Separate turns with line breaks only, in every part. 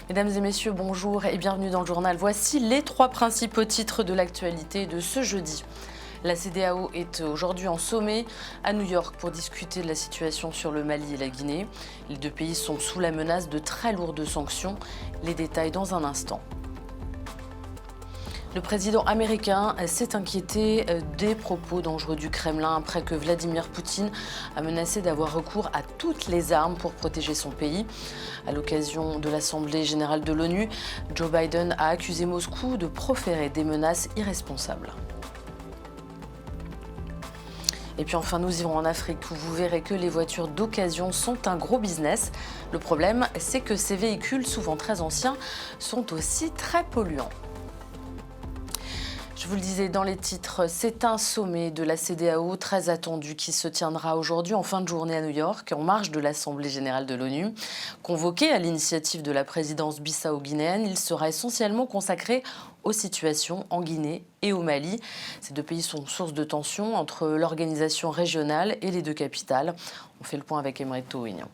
Mesdames et messieurs, bonjour et bienvenue dans le journal. Voici les trois principaux titres de l'actualité de ce jeudi. La CEDEAO est aujourd'hui en sommet à New York pour discuter de la situation sur le Mali et la Guinée. Les deux pays sont sous la menace de très lourdes sanctions. Les détails dans un instant. Le président américain s'est inquiété des propos dangereux du Kremlin après que Vladimir Poutine a menacé d'avoir recours à toutes les armes pour protéger son pays. À l'occasion de l'Assemblée générale de l'ONU, Joe Biden a accusé Moscou de proférer des menaces irresponsables. Et puis enfin, nous irons en Afrique où vous verrez que les voitures d'occasion sont un gros business. Le problème, c'est que ces véhicules, souvent très anciens, sont aussi très polluants. Je vous le disais dans les titres, c'est un sommet de la CEDEAO très attendu qui se tiendra aujourd'hui en fin de journée à New York, en marge de l'Assemblée générale de l'ONU. Convoqué à l'initiative de la présidence bissau-guinéenne, il sera essentiellement consacré aux situations en Guinée et au Mali. Ces deux pays sont source de tensions entre l'organisation régionale et les deux capitales. On fait le point avec Emery Touignan.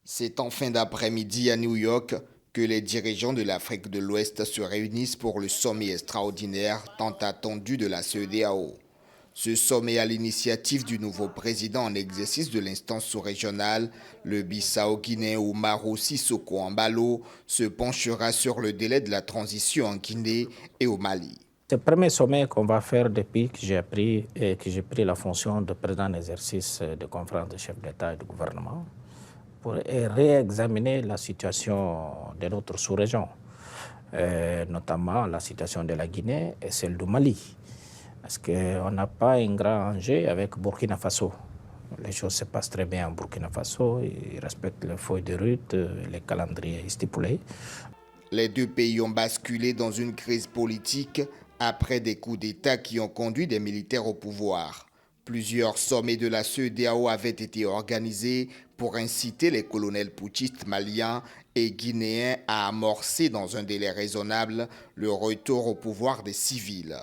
C'est en fin d'après-midi à New York que les dirigeants de l'Afrique de l'Ouest se réunissent pour le sommet extraordinaire tant attendu de la CEDEAO. Ce sommet à l'initiative du nouveau président en exercice de l'instance sous-régionale, le Bissau-Guinéen Umaro Sissoko Embalo, se penchera sur le délai de la transition en Guinée et au Mali.
C'est le premier sommet qu'on va faire depuis que j'ai pris la fonction de président d'exercice de conférence de chefs d'État et de gouvernement, pour réexaminer la situation de notre sous-région, notamment la situation de la Guinée et celle du Mali. Parce qu'on n'a pas un grand enjeu avec Burkina Faso. Les choses se passent très bien en Burkina Faso, ils respectent les feuilles de route, les calendriers stipulés.
Les deux pays ont basculé dans une crise politique après des coups d'État qui ont conduit des militaires au pouvoir. Plusieurs sommets de la CEDEAO avaient été organisés pour inciter les colonels putschistes maliens et guinéens à amorcer dans un délai raisonnable le retour au pouvoir des civils.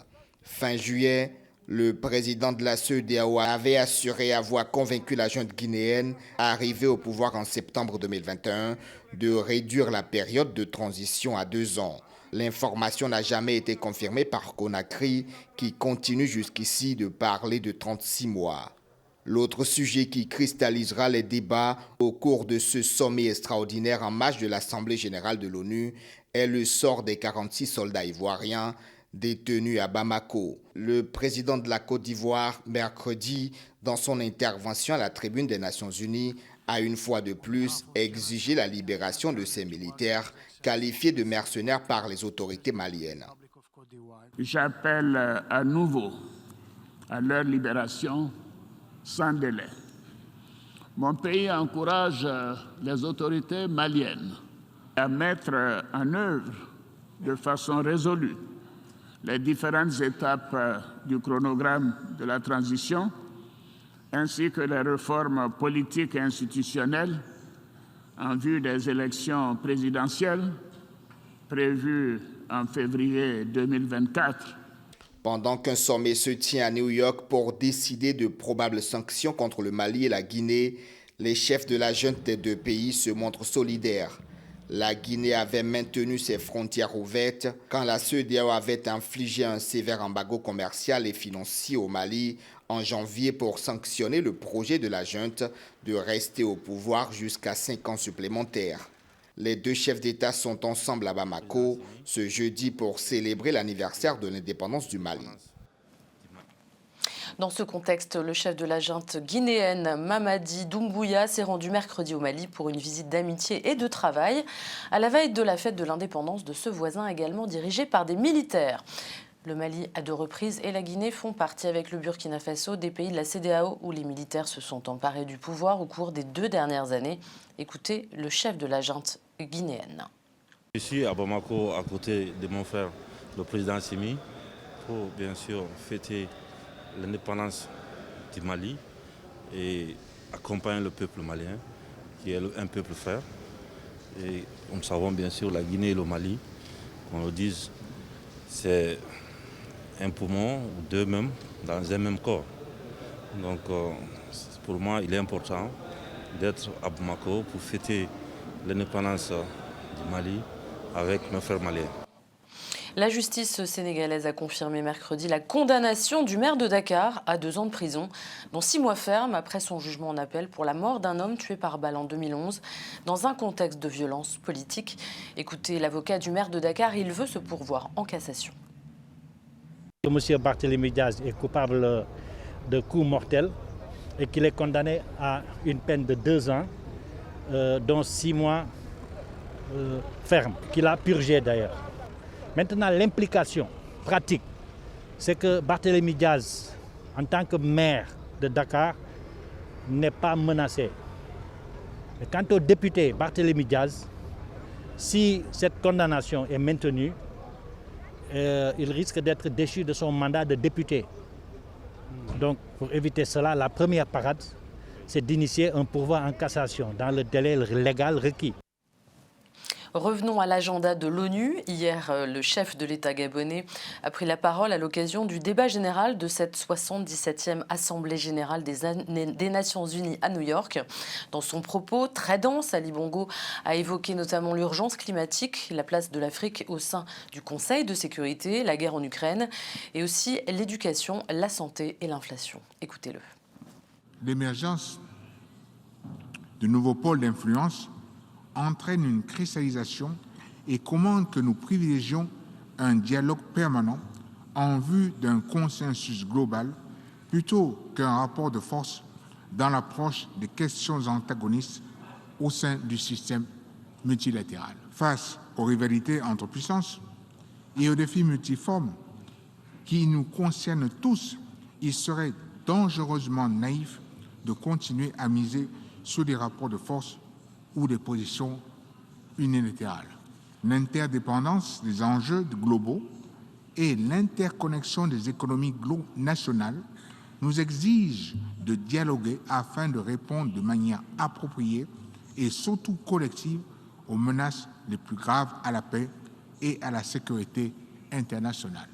Fin juillet, le président de la CEDEAO avait assuré avoir convaincu la junte guinéenne, arrivée au pouvoir en septembre 2021, de réduire la période de transition à 2 ans. L'information n'a jamais été confirmée par Conakry, qui continue jusqu'ici de parler de 36 mois. L'autre sujet qui cristallisera les débats au cours de ce sommet extraordinaire en marge de l'Assemblée générale de l'ONU est le sort des 46 soldats ivoiriens détenus à Bamako. Le président de la Côte d'Ivoire, mercredi, dans son intervention à la tribune des Nations Unies, a une fois de plus exigé la libération de ces militaires qualifiés de mercenaires par les autorités maliennes.
J'appelle à nouveau à leur libération sans délai. Mon pays encourage les autorités maliennes à mettre en œuvre de façon résolue les différentes étapes du chronogramme de la transition, ainsi que les réformes politiques et institutionnelles en vue des élections présidentielles prévues en février 2024.
Pendant qu'un sommet se tient à New York pour décider de probables sanctions contre le Mali et la Guinée, les chefs de la junte des deux pays se montrent solidaires. La Guinée avait maintenu ses frontières ouvertes quand la CEDEAO avait infligé un sévère embargo commercial et financier au Mali en janvier pour sanctionner le projet de la junte de rester au pouvoir jusqu'à 5 ans supplémentaires. Les deux chefs d'État sont ensemble à Bamako ce jeudi pour célébrer l'anniversaire de l'indépendance du Mali.
Dans ce contexte, le chef de la junte guinéenne, Mamadi Doumbouya, s'est rendu mercredi au Mali pour une visite d'amitié et de travail, à la veille de la fête de l'indépendance de ce voisin également dirigé par des militaires. Le Mali à 2 reprises et la Guinée font partie avec le Burkina Faso des pays de la CEDEAO où les militaires se sont emparés du pouvoir au cours des 2 dernières années. Écoutez le chef de la junte guinéenne.
Je suis à Bamako à côté de mon frère, le président Assimi, pour bien sûr fêter l'indépendance du Mali et accompagner le peuple malien, qui est un peuple frère. Et nous savons bien sûr la Guinée et le Mali, qu'on le dise, c'est un poumon ou deux même dans un même corps. Donc pour moi, il est important d'être à Bamako pour fêter l'indépendance du Mali avec nos frères maliens.
La justice sénégalaise a confirmé mercredi la condamnation du maire de Dakar à 2 ans de prison, dont 6 mois ferme après son jugement en appel pour la mort d'un homme tué par balle en 2011 dans un contexte de violence politique. Écoutez l'avocat du maire de Dakar, il veut se pourvoir en cassation.
Monsieur Barthélémy Diaz est coupable de coups mortels et qu'il est condamné à une peine de 2 ans, dont 6 mois ferme, qu'il a purgé d'ailleurs. Maintenant, l'implication pratique, c'est que Barthélémy Diaz, en tant que maire de Dakar, n'est pas menacé. Mais quant au député Barthélémy Diaz, si cette condamnation est maintenue, il risque d'être déchu de son mandat de député. Donc, pour éviter cela, la première parade, c'est d'initier un pourvoi en cassation dans le délai légal requis.
Revenons à l'agenda de l'ONU. Hier, le chef de l'État gabonais a pris la parole à l'occasion du débat général de cette 77e Assemblée générale des Nations unies à New York. Dans son propos très dense, Ali Bongo a évoqué notamment l'urgence climatique, la place de l'Afrique au sein du Conseil de sécurité, la guerre en Ukraine et aussi l'éducation, la santé et l'inflation. Écoutez-le.
L'émergence de nouveaux pôles d'influence entraîne une cristallisation et commande que nous privilégions un dialogue permanent en vue d'un consensus global plutôt qu'un rapport de force dans l'approche des questions antagonistes au sein du système multilatéral. Face aux rivalités entre puissances et aux défis multiformes qui nous concernent tous, il serait dangereusement naïf de continuer à miser sur des rapports de force ou des positions unilatérales. L'interdépendance des enjeux globaux et l'interconnexion des économies nationales nous exigent de dialoguer afin de répondre de manière appropriée et surtout collective aux menaces les plus graves à la paix et à la sécurité internationale.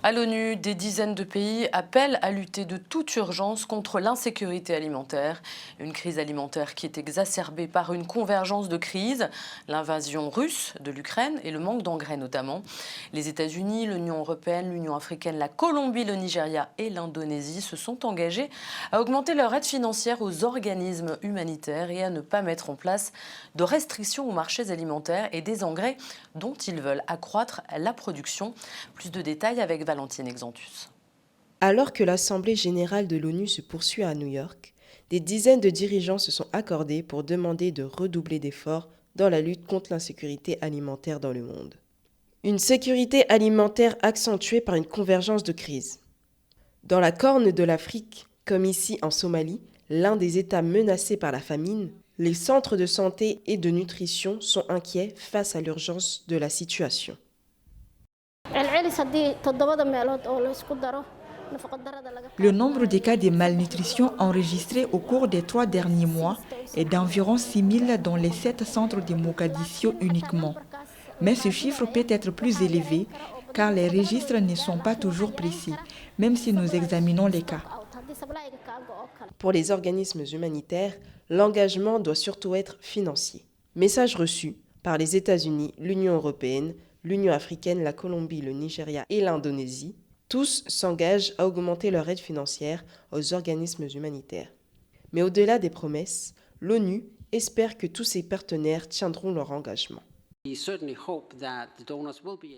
À l'ONU, des dizaines de pays appellent à lutter de toute urgence contre l'insécurité alimentaire. Une crise alimentaire qui est exacerbée par une convergence de crises, l'invasion russe de l'Ukraine et le manque d'engrais notamment. Les États-Unis, l'Union européenne, l'Union africaine, la Colombie, le Nigeria et l'Indonésie se sont engagés à augmenter leur aide financière aux organismes humanitaires et à ne pas mettre en place de restrictions aux marchés alimentaires et des engrais dont ils veulent accroître la production. Plus de détails avec Valentine Exantus.
Alors que l'Assemblée générale de l'ONU se poursuit à New York, des dizaines de dirigeants se sont accordés pour demander de redoubler d'efforts dans la lutte contre l'insécurité alimentaire dans le monde. Une sécurité alimentaire accentuée par une convergence de crises. Dans la Corne de l'Afrique, comme ici en Somalie, l'un des États menacés par la famine, les centres de santé et de nutrition sont inquiets face à l'urgence de la situation.
Le nombre de cas de malnutrition enregistrés au cours des 3 derniers mois est d'environ 6 000 dans les 7 centres de Mogadiscio uniquement. Mais ce chiffre peut être plus élevé car les registres ne sont pas toujours précis, même si nous examinons les cas.
Pour les organismes humanitaires, l'engagement doit surtout être financier. Message reçu par les États-Unis, l'Union européenne, l'Union africaine, la Colombie, le Nigeria et l'Indonésie. Tous s'engagent à augmenter leur aide financière aux organismes humanitaires. Mais au-delà des promesses, l'ONU espère que tous ses partenaires tiendront leur engagement.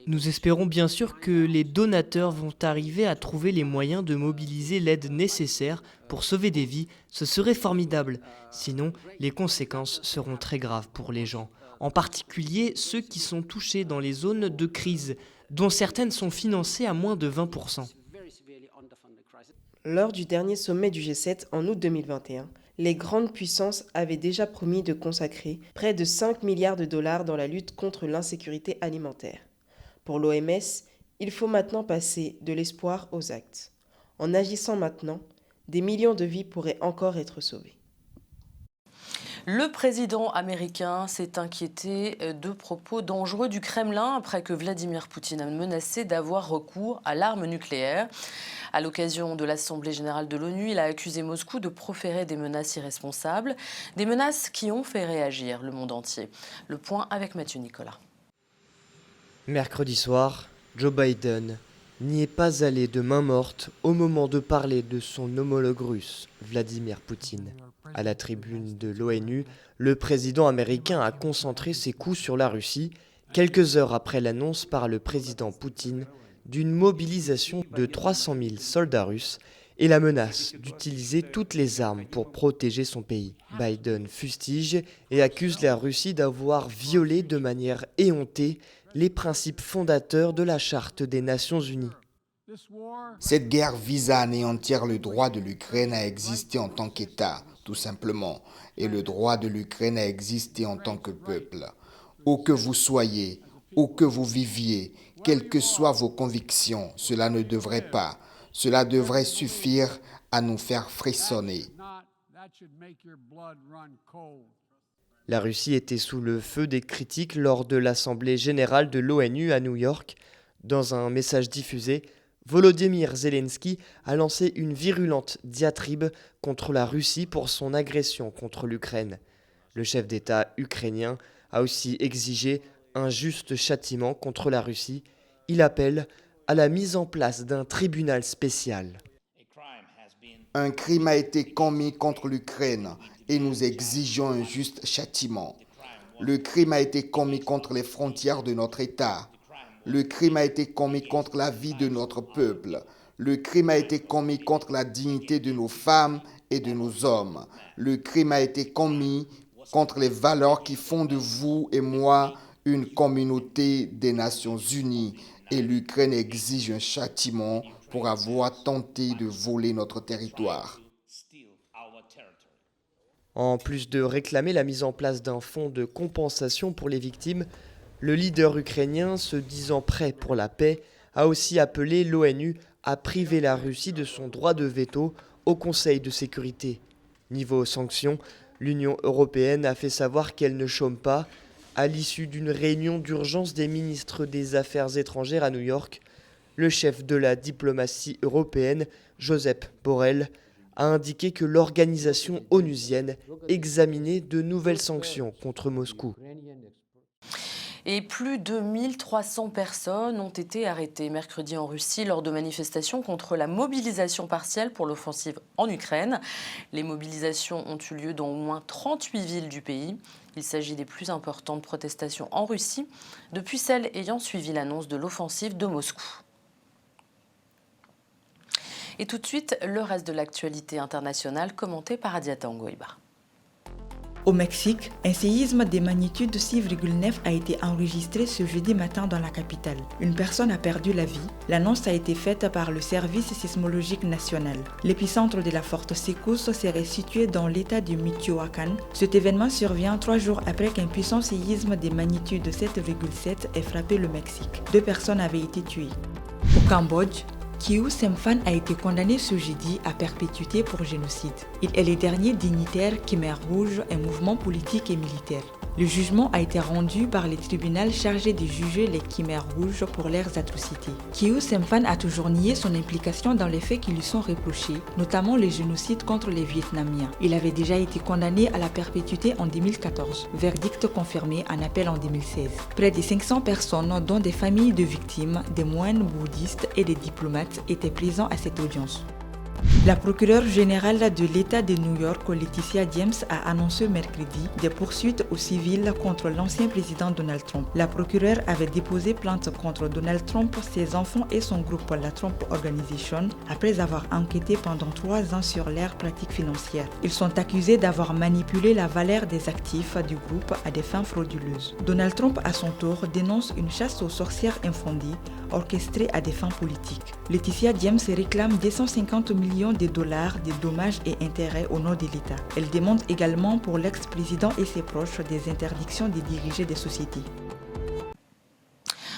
Nous espérons bien sûr que les donateurs vont arriver à trouver les moyens de mobiliser l'aide nécessaire pour sauver des vies. Ce serait formidable. Sinon, les conséquences seront très graves pour les gens, en particulier ceux qui sont touchés dans les zones de crise, dont certaines sont financées à moins de 20%.
Lors du dernier sommet du G7 en août 2021, les grandes puissances avaient déjà promis de consacrer près de 5 milliards de dollars dans la lutte contre l'insécurité alimentaire. Pour l'OMS, il faut maintenant passer de l'espoir aux actes. En agissant maintenant, des millions de vies pourraient encore être sauvées.
Le président américain s'est inquiété de propos dangereux du Kremlin après que Vladimir Poutine a menacé d'avoir recours à l'arme nucléaire. À l'occasion de l'Assemblée générale de l'ONU, il a accusé Moscou de proférer des menaces irresponsables, des menaces qui ont fait réagir le monde entier. Le point avec Mathieu Nicolas.
Mercredi soir, Joe Biden n'y est pas allé de main morte au moment de parler de son homologue russe, Vladimir Poutine. À la tribune de l'ONU, le président américain a concentré ses coups sur la Russie, quelques heures après l'annonce par le président Poutine d'une mobilisation de 300 000 soldats russes et la menace d'utiliser toutes les armes pour protéger son pays. Biden fustige et accuse la Russie d'avoir violé de manière éhontée les principes fondateurs de la Charte des Nations Unies.
Cette guerre vise à anéantir le droit de l'Ukraine à exister en tant qu'État, tout simplement, et le droit de l'Ukraine à exister en tant que peuple. Où que vous soyez, où que vous viviez, quelles que soient vos convictions, cela ne devrait pas. Cela devrait suffire à nous faire frissonner.
La Russie était sous le feu des critiques lors de l'Assemblée générale de l'ONU à New York. Dans un message diffusé, Volodymyr Zelensky a lancé une virulente diatribe contre la Russie pour son agression contre l'Ukraine. Le chef d'État ukrainien a aussi exigé un juste châtiment contre la Russie. Il appelle à la mise en place d'un tribunal spécial.
Un crime a été commis contre l'Ukraine et nous exigeons un juste châtiment. Le crime a été commis contre les frontières de notre État. Le crime a été commis contre la vie de notre peuple. Le crime a été commis contre la dignité de nos femmes et de nos hommes. Le crime a été commis contre les valeurs qui font de vous et moi une communauté des Nations Unies. Et l'Ukraine exige un châtiment pour avoir tenté de voler notre territoire.
En plus de réclamer la mise en place d'un fonds de compensation pour les victimes, le leader ukrainien, se disant prêt pour la paix, a aussi appelé l'ONU à priver la Russie de son droit de veto au Conseil de sécurité. Niveau sanctions, l'Union européenne a fait savoir qu'elle ne chôme pas. À l'issue d'une réunion d'urgence des ministres des Affaires étrangères à New York, le chef de la diplomatie européenne, Josep Borrell, a indiqué que l'organisation onusienne examinait de nouvelles sanctions contre Moscou.
Et plus de 1300 personnes ont été arrêtées mercredi en Russie lors de manifestations contre la mobilisation partielle pour l'offensive en Ukraine. Les mobilisations ont eu lieu dans au moins 38 villes du pays. Il s'agit des plus importantes protestations en Russie depuis celles ayant suivi l'annonce de l'offensive de Moscou. Et tout de suite, le reste de l'actualité internationale commenté par Adiata Ngoïba.
Au Mexique, un séisme de magnitude 6,9 a été enregistré ce jeudi matin dans la capitale. Une personne a perdu la vie. L'annonce a été faite par le service sismologique national. L'épicentre de la forte secousse serait situé dans l'état du Michoacán. Cet événement survient 3 jours après qu'un puissant séisme de magnitude 7,7 ait frappé le Mexique. 2 personnes avaient été tuées. Au Cambodge, Khieu Samphan a été condamné ce jeudi à perpétuité pour génocide. Il est le dernier dignitaire Khmer Rouge, un mouvement politique et militaire. Le jugement a été rendu par les tribunaux chargés de juger les Khmer Rouges pour leurs atrocités. Khieu Samphan a toujours nié son implication dans les faits qui lui sont reprochés, notamment le génocide contre les Vietnamiens. Il avait déjà été condamné à la perpétuité en 2014, verdict confirmé en appel en 2016. Près de 500 personnes, dont des familles de victimes, des moines bouddhistes et des diplomates, étaient présents à cette audience. La procureure générale de l'État de New York, Letitia James, a annoncé mercredi des poursuites au civil contre l'ancien président Donald Trump. La procureure avait déposé plainte contre Donald Trump, ses enfants et son groupe, la Trump Organization, après avoir enquêté pendant 3 ans sur leurs pratiques financières. Ils sont accusés d'avoir manipulé la valeur des actifs du groupe à des fins frauduleuses. Donald Trump, à son tour, dénonce une chasse aux sorcières infondée, orchestrée à des fins politiques. Letitia James réclame 250 millions de dollars de dommages et intérêts au nom de l'État. Elle demande également pour l'ex-président et ses proches des interdictions de diriger des sociétés.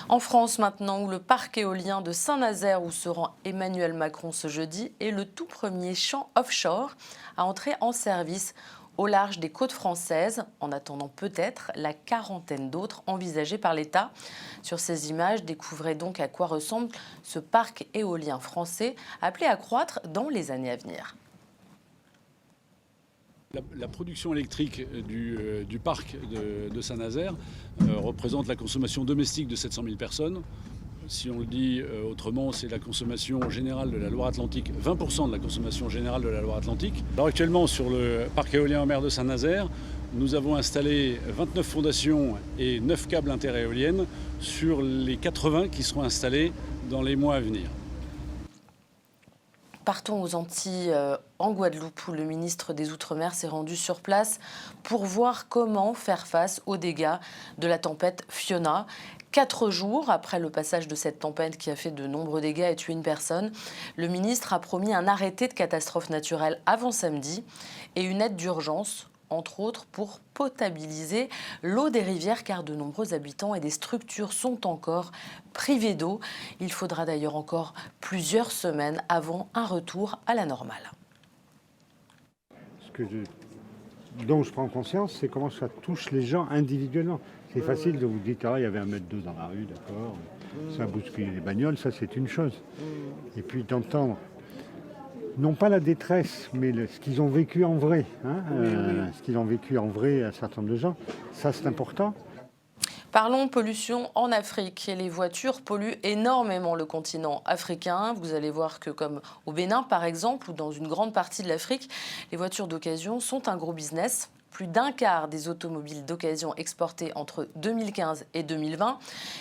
En France maintenant, où le parc éolien de Saint-Nazaire, où se rend Emmanuel Macron ce jeudi, est le tout premier champ offshore à entrer en service au large des côtes françaises, en attendant peut-être la quarantaine d'autres envisagées par l'État. Sur ces images, découvrez donc à quoi ressemble ce parc éolien français, appelé à croître dans les années à venir.
La production électrique du parc de Saint-Nazaire représente la consommation domestique de 700 000 personnes. Si on le dit autrement, c'est la consommation générale de la Loire-Atlantique, 20% de la consommation générale de la Loire-Atlantique. Alors actuellement, sur le parc éolien en mer de Saint-Nazaire, nous avons installé 29 fondations et 9 câbles interéoliennes sur les 80 qui seront installés dans les mois à venir.
Partons aux Antilles, en Guadeloupe, où le ministre des Outre-mer s'est rendu sur place pour voir comment faire face aux dégâts de la tempête Fiona. 4 jours après le passage de cette tempête qui a fait de nombreux dégâts et tué une personne, le ministre a promis un arrêté de catastrophe naturelle avant samedi et une aide d'urgence, entre autres pour potabiliser l'eau des rivières, car de nombreux habitants et des structures sont encore privés d'eau. Il faudra d'ailleurs encore plusieurs semaines avant un retour à la normale.
Dont je prends conscience, c'est comment ça touche les gens individuellement. C'est facile de vous dire, il y avait 1,2 m dans la rue, d'accord, ça a bousculé les bagnoles, ça c'est une chose. Et puis d'entendre, non pas la détresse, mais ce qu'ils ont vécu en vrai, ce qu'ils ont vécu en vrai un certain nombre de gens, ça c'est important.
Parlons pollution en Afrique. Les voitures polluent énormément le continent africain. Vous allez voir que comme au Bénin par exemple, ou dans une grande partie de l'Afrique, les voitures d'occasion sont un gros business. Plus d'un quart des automobiles d'occasion exportées entre 2015 et 2020,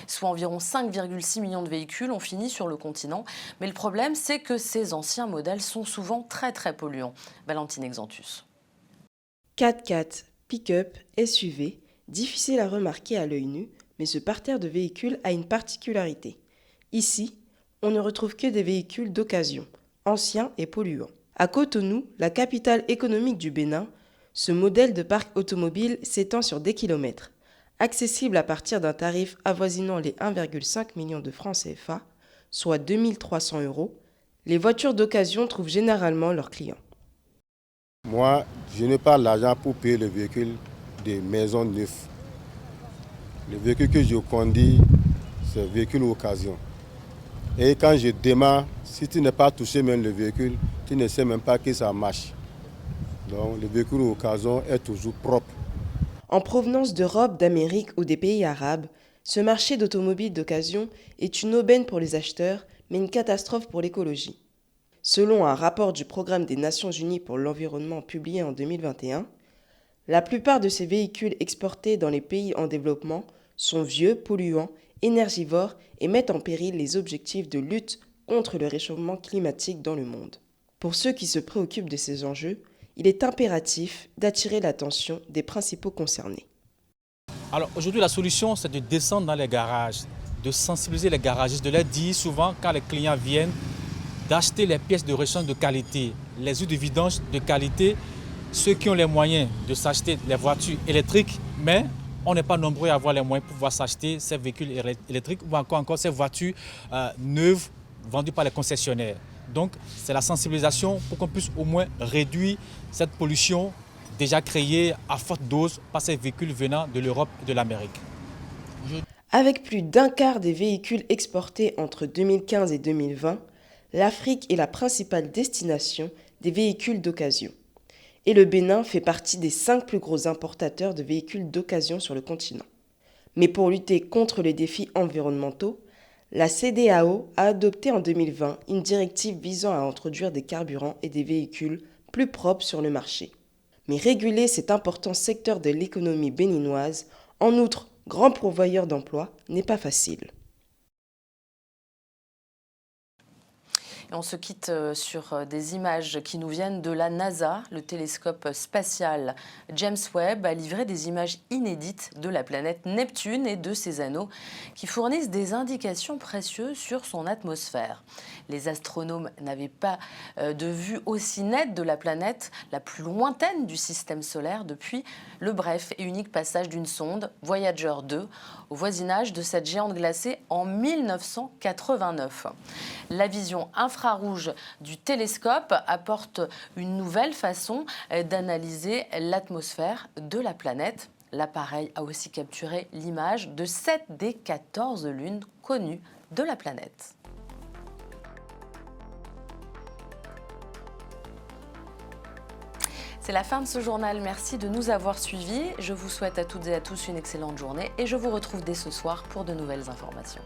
soit environ 5,6 millions de véhicules, ont fini sur le continent. Mais le problème, c'est que ces anciens modèles sont souvent très polluants. Valentine Exantus.
4x4, pick-up, SUV, difficile à remarquer à l'œil nu, mais ce parterre de véhicules a une particularité. Ici, on ne retrouve que des véhicules d'occasion, anciens et polluants. À Cotonou, la capitale économique du Bénin, ce modèle de parc automobile s'étend sur des kilomètres. Accessible à partir d'un tarif avoisinant les 1,5 million de francs CFA, soit 2 300 €, les voitures d'occasion trouvent généralement leurs clients.
Moi, je n'ai pas l'argent pour payer le véhicule des maisons neuves. Le véhicule que je conduis, c'est un véhicule d'occasion. Et quand je démarre, si tu n'es pas touché même le véhicule, tu ne sais même pas que ça marche. Donc le véhicule d'occasion est toujours propre.
En provenance d'Europe, d'Amérique ou des pays arabes, ce marché d'automobiles d'occasion est une aubaine pour les acheteurs, mais une catastrophe pour l'écologie. Selon un rapport du Programme des Nations Unies pour l'environnement publié en 2021, la plupart de ces véhicules exportés dans les pays en développement sont vieux, polluants, énergivores et mettent en péril les objectifs de lutte contre le réchauffement climatique dans le monde. Pour ceux qui se préoccupent de ces enjeux, il est impératif d'attirer l'attention des principaux concernés.
Alors aujourd'hui, la solution, c'est de descendre dans les garages, de sensibiliser les garagistes, de leur dire souvent quand les clients viennent, d'acheter les pièces de rechange de qualité, les huiles de vidange de qualité, ceux qui ont les moyens de s'acheter les voitures électriques, mais on n'est pas nombreux à avoir les moyens pour pouvoir s'acheter ces véhicules électriques ou encore ces voitures neuves vendues par les concessionnaires. Donc c'est la sensibilisation pour qu'on puisse au moins réduire cette pollution déjà créée à forte dose par ces véhicules venant de l'Europe et de l'Amérique.
Avec plus d'un quart des véhicules exportés entre 2015 et 2020, l'Afrique est la principale destination des véhicules d'occasion. Et le Bénin fait partie des 5 plus gros importateurs de véhicules d'occasion sur le continent. Mais pour lutter contre les défis environnementaux, la CEDEAO a adopté en 2020 une directive visant à introduire des carburants et des véhicules plus propres sur le marché. Mais réguler cet important secteur de l'économie béninoise, en outre grand pourvoyeur d'emplois, n'est pas facile.
Et on se quitte sur des images qui nous viennent de la NASA. Le télescope spatial James Webb a livré des images inédites de la planète Neptune et de ses anneaux qui fournissent des indications précieuses sur son atmosphère. Les astronomes n'avaient pas de vue aussi nette de la planète la plus lointaine du système solaire depuis le bref et unique passage d'une sonde, Voyager 2, au voisinage de cette géante glacée en 1989. La vision infrarouge infrarouge du télescope apporte une nouvelle façon d'analyser l'atmosphère de la planète. L'appareil a aussi capturé l'image de 7 des 14 lunes connues de la planète. C'est la fin de ce journal. Merci de nous avoir suivis. Je vous souhaite à toutes et à tous une excellente journée et je vous retrouve dès ce soir pour de nouvelles informations.